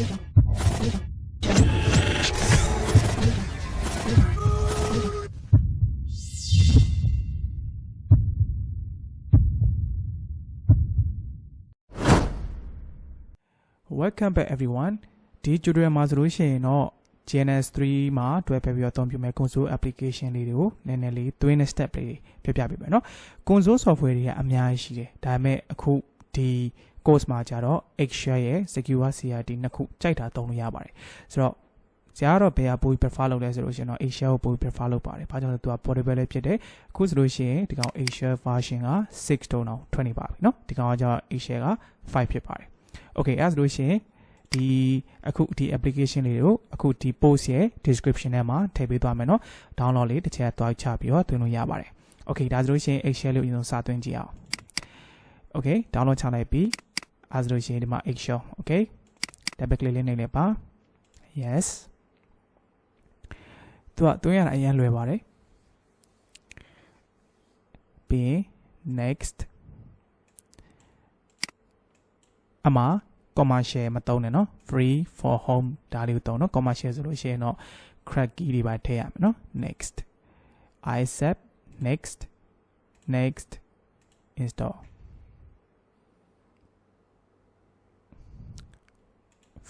Welcome back everyone. ဒီ tutorial မှာဆိုလို့ရှိရင်တော့ GNS3 မှာတွဲဖက်ပြီးတော့အသုံးပြုမဲ့ console application လေးတွေကိုနည်းနည်းလေးသွင်းတဲ့ step လေးတွေပြပြပေးမယ်เนาะ console software တွေကအများကြီးရှိတယ်ဒါပေမဲ့အခုဒီ course မှာကြတော့ Excel ရဲ့ Secure CRT နှစ်ခုကြိုက်တာသုံးလို့ရပါတယ်ဆိုတော့ဆရာကတော့ဘယ်ဟာပိုပြီး prefer လုပ်လဲဆိုလို့ရှိရင်တော့ Excel ကိုပိုပြီး prefer လုပ်ပါတယ်ဘာကြောင့်လဲသူက portable လေးဖြစ်တယ်အခုဆိုလို့ရှိရင်ဒီကောင် Excel version က6တုံးအောင်ထွက်နေပါပြီเนาะဒီကောင်ကကျတော့ Excel က5ဖြစ်ပါတယ်Okay အဲ့ဒါဆိုလို့ရှိရင်ဒီအခုဒီ application လေးကိုအခုဒီ post ရဲ့ description ထဲမှာထည့်ပေးသွားမယ်เนาะ download လေးတစ်ချက်သွားချပြီးတော့သွင်းလို့ရပါတယ် Okay ဒါဆိုလို့ရှိရင် Excel လေးကိုအရင်ဆုံးစသွင်းကြည့်အောင် Okay download ချလိုက်ပြီးအဲ့ဒါဆိုလို့ရှိရင်ဒီမှာ Excel Okay double click လေးနှိပ်လိုက်ပါ Yes သူကသွင်းရတာအရင်လွယ်ပါတယ်ပြီး next အမှာ commercial မသုံးနဲ့เนาะ free for home ဒါလေးကိုသုံးเนาะ commercial ဆိုလို့ရှိရင်တော့ crack key တွေပါထည့်ရမယ်เนาะ next I accept next install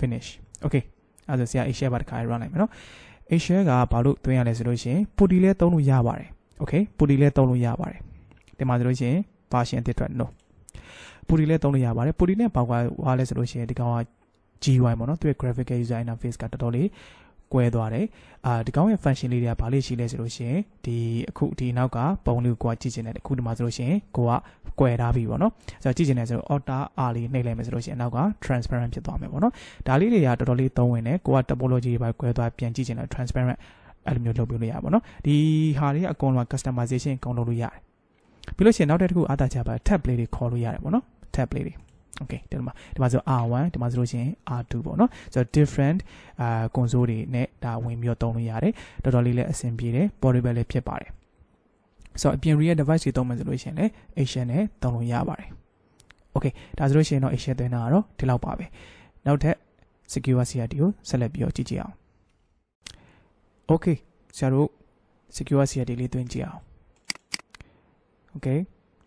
finish okay အဲ့ဒါဆရာ Excel ပါတစ်ခါ run လိုက်မယ်เนาะ Excel ကဘာလို့သွင်းရလဲဆိုလို့ရှိရင် putty လဲသုံးလို့ရပါတယ် okay putty လဲသုံးလို့ရပါတယ်ဒီမှာဆိုလို့ရှိရင် version အသစ်အတွက် no putty လဲသုံးလို့ရပါတယ် putty နဲ့ပေါက်ကွာလဲဆိုလို့ရှိရင်ဒီကောင်က GUI ပေါ့နော်သူရဲ့ graphical user interface ကတော်တော်လေးကွဲသွားတယ်ဒီကောင်ရဲ့ function လေးတွေကဘာလေးရှိလဲဆိုလို့ရှိရင်ဒီအခုဒီနောက်ကပုံလေးကိုကြည့်ချင်တယ်အခုဒီမှာဆိုလို့ရှိရင်ကိုကကွဲထားပြီပေါ့နော်ဆိုတော့ကြည့်ချင်တယ်ဆိုတော့ Alt R လေးနှိပ်လိုက်မယ်ဆိုလို့ရှိရင်နောက်က transparent ဖြစ်သွားမယ်ပေါ့နော်ဒါလေးတွေကတော်တော်လေးသုံးဝင်တယ်ကိုက topology တွေပါကွဲသွားပြန်ကြည့်ချင်တယ် transparent အဲ့လိုမျိုးလုပ်ပြလို့ရပါတော့ဒီဟာတွေအကုန်လုံး customization အကုန်လုပ်လို့ရတယ်ပြီးလို့ရှိရင်နောက်တစ်ခုအားသာချပါ tab လေးတွေခေါ်လို့ရတယ်ပေါ့နော် tab လေးတွေ okay ဒီမှာဆို R1 ဒီမှာဆိုလို့ရှိရင် R2 ပေါ့နော်ဆိုတော့ different console တွေနဲ့ဒါဝင်ပြီးတော့သုံးလို့ရတယ်တော်တော်လေးလည်းအဆင်ပြေတယ် portable လည်းဖြစ်ပါတယ်ဆိုတော့အပြင် real device တွေသုံးမယ်ဆိုလို့ရှိရင်လည်း Excel နဲ့သုံးလို့ရပါတယ် okay ဒါဆိုလို့ရှိရင်တော့ Excel သွင်းတာကတော့ဒီလောက်ပါပဲနောက်ထပ် secure CRT ကိုဆက်လက်ပြီးတော့ကြည့်ကြည့်အောင် okay ဆရာတို့ secure CRT လေးသွင်းကြည့်အောင် okay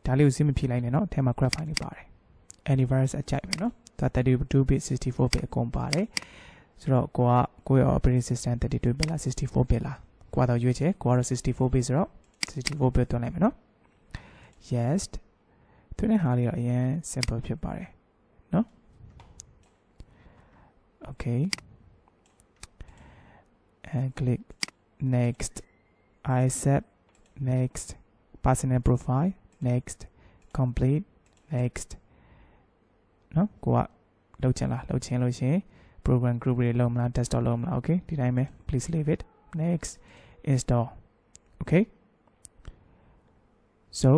ဒါလေးကိုစစ်မဖြေလိုက်နဲ့เนาะအထက်မှာ graph file လေးပါတယ် antivirus အကြိုက်မယ်เนาะဒါ 32 bit 64 bit အကုန်ပါတယ်ဆိုတော့ကိုယ့်ရဲ့ operating system 32 bit လား64 bit လားကိုကတော့ရွေးချယ်ကိုကတော့64 bit ဆိုတော့64 bit သွင်းလိုက်မယ်เนาะ yes သွင်းတဲ့ဟာလေးတော့အရင် simple ဖြစ်ပါတယ်เนาะ okay and click next I accept next personal profile next complete next နော်ကိုကလောက်ချင်လို့ရှင် program group တွေလုံးမလား desktop လုံးမလား okay ဒီတိုင်းပဲ please leave it next install okay so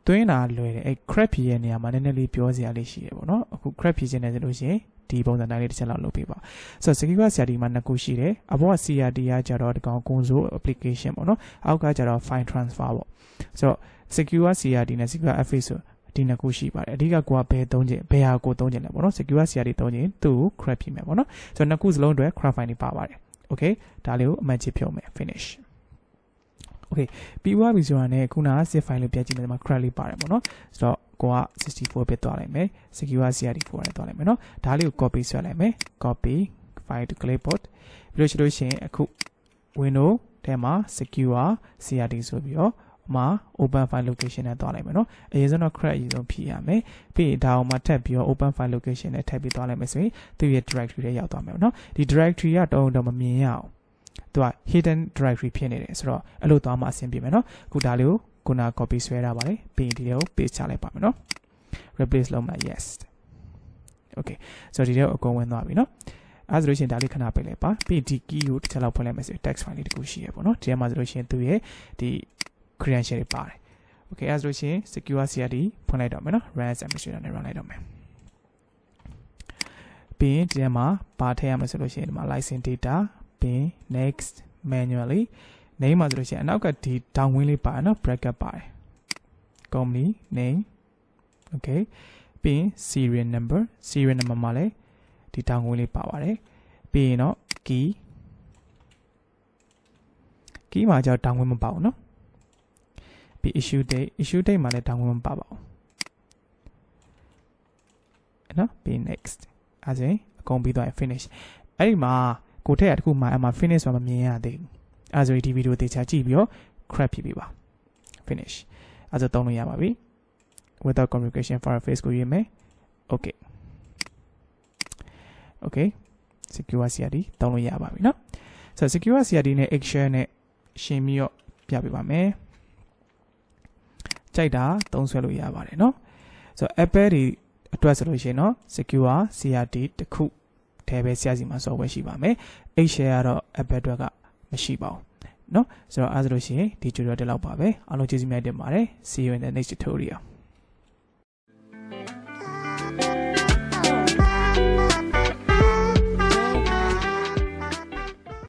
သွင်းတာလွယ်တယ်အဲ့ crap ဖြည့်ရဲ့နေရာမှာနည်းနည်းလေးပြောစရာလေးရှိတယ်ပေါ့နော်အခု crap ဖြည့်ခြင်းနဲ့ဆိုလို့ရှိရင်ဒီပုံစံတိုင်းလေးတစ်ချက်လောက်လုပ်ပေးပါဆိုတော့ secure CRT မှာနှစ်ခုရှိတယ်အပေါ်က CRT ကကြတော့ဒီကောင် console application ပေါ့နော်အောက်ကကြတော့ file transfer ပေါ့ဆိုတော့ secure CRT နဲ့ secure FA ဆိုဒီနှစ်ခုရှိပါတယ်အဓိကကိုကဘယ်သုံးခြင်းဘယ်ဟာကိုသုံးခြင်းလဲပေါ့နော် secure CRT သုံးခြင်းသူ့ကို crap ဖြည့်မယ်ပေါ့နော်ဆိုတော့နှစ်ခုစလုံးအတွက် crap file တွေပါပါတယ် okay ဒါလေးကိုအမှတ်ချဖြုတ်မယ် finish okay ပြီးသွားပြီဆိုတာနဲ့ခုနက zip file လေးပြကြည့်မယ်ဒီမှာ crap လေးပါတယ်ပေါ့နော်ဆိုတော့ကိုက64 bit သွားလိုက်မယ် secure CRT4 နဲ့သွားလိုက်မယ်နော်ဒါလေးကို copy ဆွဲလိုက်မယ် copy file to clipboard ပြီးလို့ရှိရင်အခု window ထဲမှာ secure CRT ဆိုပြီးတော့မှာ open file location နဲ့သွားလိုက်မယ်နော်အရင်ဆုံးတော့ crack အရင်ဆုံးဖြည့်ရမယ်ပြီးရင်ဒါအောင်မှာထပ်ပြီးတော့ open file location နဲ့ထပ်ပြီးသွားလိုက်မယ်ဆိုရင်သူ့ရဲ့ directory ထဲရောက်သွားမယ်နော်ဒီ directory ကတော့မမြင်ရအောင်သူက hidden directory ဖြစ်နေတယ်ဆိုတော့အဲ့လိုသွားမှအဆင်ပြေမယ်နော်ခုဒါလေးကိုခုန copy ဆွဲထားပါတယ်ပြီးရင်ဒီထဲကို paste ချလိုက်ပါမယ်နော် replace လုပ်မှာ yes okay ဆိုတော့ဒီထဲကိုအကုန်ဝင်သွားပြီနော်အဲ့ဆိုလို့ရှိရင်ဒါလေးခဏပိတ်လိုက်ပါပြီးဒီ key ကိုတစ်ချက်လောက်ဖွင့်လိုက်မယ်ဆိုရင် text file လေးတစ်ခုရှိရပေါ့နော်ဒီထဲမှာဆိုလို့ရှိရင်သူရဲ့ဒီ credential တွေပါတယ် okay အဲ့ဆိုလို့ရှိရင် secure CRT ဖွင့်လိုက်တော့မယ်နော် run as administrator နဲ့ run လိုက်တော့မယ်ပြီးရင်ဒီထဲမှာပါထည့်ရမယ်ဆိုလို့ရှိရင်ဒီမှာ license data ပြီး next manually name မှာဆိုလို့ရှိရင်အနောက်ကဒီ downwind လေးပါနော် bracket ပါတယ် company name okay ပြီး serial number မှာလည်းဒီ downwind လေးပါပါတယ် ပြီးရင်တော့ key မှာကြောက်တောင်းဝင်မပါဘူးเนาะပြီး issue date မှာလည်းတောင်းဝင်မပါပါဘူးเนาะပြီး next အဲ့ဒါအကုန်ပြီးသွားရင် finish အဲ့ဒီမှာကိုထည့်ရတခုမှအမှ finish ဆိုတာမမြင်ရသေးဘူးအဲ့ဒါဆိုဒီဗီဒီယိုသေချာကြည့်ပြီးတော့ crap ဖြစ်ပြီပါ finish အဲ့ဒါသုံးလို့ရပါပြီ without communication for a face ကိုရေးမယ် okay secure CRD သုံးလို့ရပါပြီเนาะဆိုတော့ secure CRD နဲ့ Excel နဲ့ရှင်းပြီးတော့ပြပေးပါမယ်ကြိုက်တာသုံးဆွဲလို့ရပါတယ်เนาะဆိုတော့ Apple တွေအတွက်ဆိုလို့ရှိရင်เนาะ secure CRD တခုထဲပဲဆရာစီမှာ software ရှိပါမယ် Excel ကတော့ Apple အတွက်ကမရှိပါဘူးเนาะဆိုတော့အားဆိုလို့ရှိရင်ဒီ tutorial ဒီလောက်ပါပဲအားလုံးကျေးဇူးများတင်ပါတယ် see you in the next tutorial